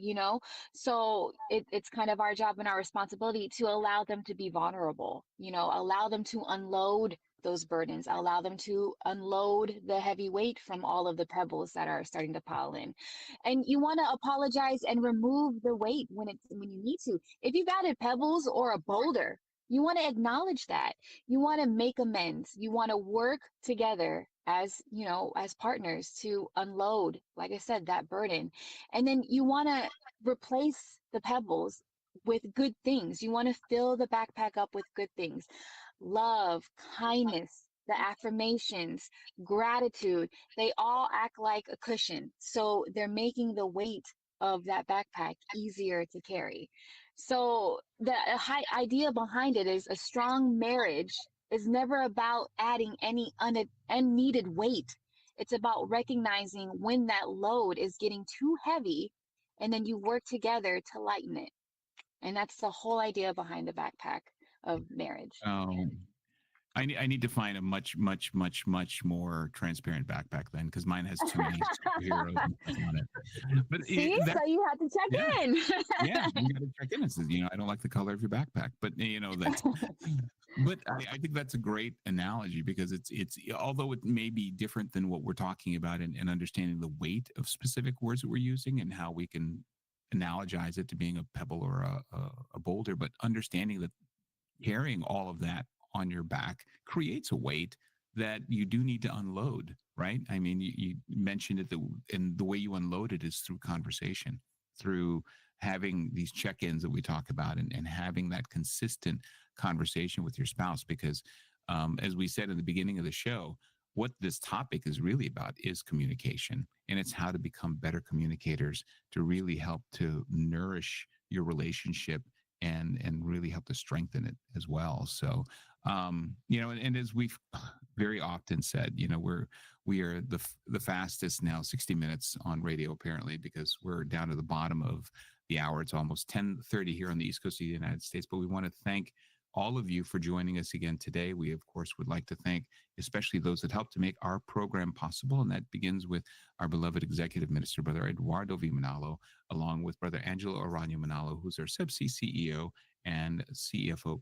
So it's kind of our job and our responsibility to allow them to be vulnerable. Allow them to unload those burdens, allow them to unload the heavy weight from all of the pebbles that are starting to pile in. And you want to apologize and remove the weight when you need to. If you've added pebbles or a boulder, you want to acknowledge that. You want to make amends. You want to work together as partners to unload, like I said, that burden. And then you want to replace the pebbles with good things. You want to fill the backpack up with good things. Love, kindness, the affirmations, gratitude, they all act like a cushion. So they're making the weight of that backpack easier to carry. So the high idea behind it is a strong marriage is never about adding any unneeded weight. It's about recognizing when that load is getting too heavy, and then you work together to lighten it. And that's the whole idea behind the backpack of marriage. Oh, I need to find a much, much, much, much more transparent backpack then, because mine has too many superheroes and stuff on it. But See, so you have to check yeah, in. yeah, you got to check in and says, I don't like the color of your backpack, but that's. But I think that's a great analogy because it's although it may be different than what we're talking about and understanding the weight of specific words that we're using and how we can analogize it to being a pebble or a boulder, but understanding that carrying all of that on your back creates a weight that you do need to unload, right? I mean, you mentioned it, and the way you unload it is through conversation, through having these check-ins that we talk about and having that consistent conversation with your spouse. Because as we said in the beginning of the show, what this topic is really about is communication. And it's how to become better communicators to really help to nourish your relationship and really help to strengthen it as well. So, and as we've very often said, we are the fastest now 60 minutes on radio, apparently, because we're down to the bottom of the hour. It's almost 10:30 here on the East Coast of the United States. But we want to thank all of you for joining us again today. We, of course, would like to thank especially those that helped to make our program possible. And that begins with our beloved executive minister, Brother Eduardo V. Manalo, along with Brother Angelo Arano Manalo, who's our CEBSI CEO and CFO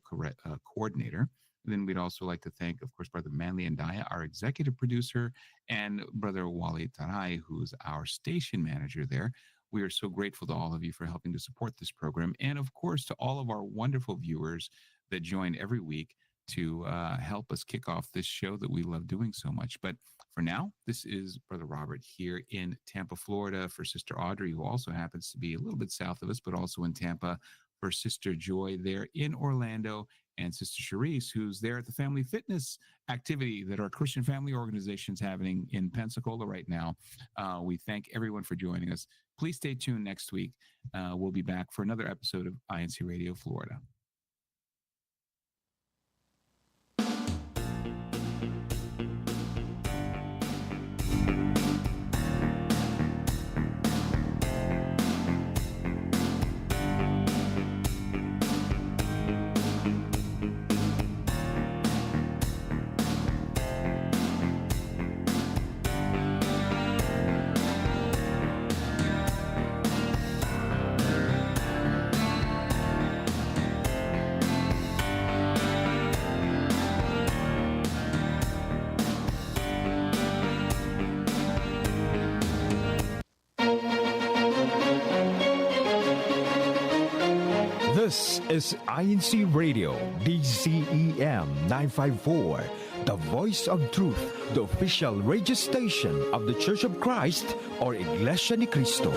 coordinator. And then we'd also like to thank, of course, Brother Manly Andaya, our executive producer, and Brother Wale Tarai, who's our station manager there. We are so grateful to all of you for helping to support this program. And of course, to all of our wonderful viewers that join every week to help us kick off this show that we love doing so much. But for now, this is Brother Robert here in Tampa, Florida, for Sister Audrey, who also happens to be a little bit south of us, but also in Tampa, for Sister Joy there in Orlando, and Sister Charisse, who's there at the family fitness activity that our Christian family organization is having in Pensacola right now. We thank everyone for joining us. Please stay tuned next week. We'll be back for another episode of INCRadio Florida. This is INCRadio, DCEM 954, the voice of truth, the official radio station of the Church of Christ or Iglesia ni Cristo.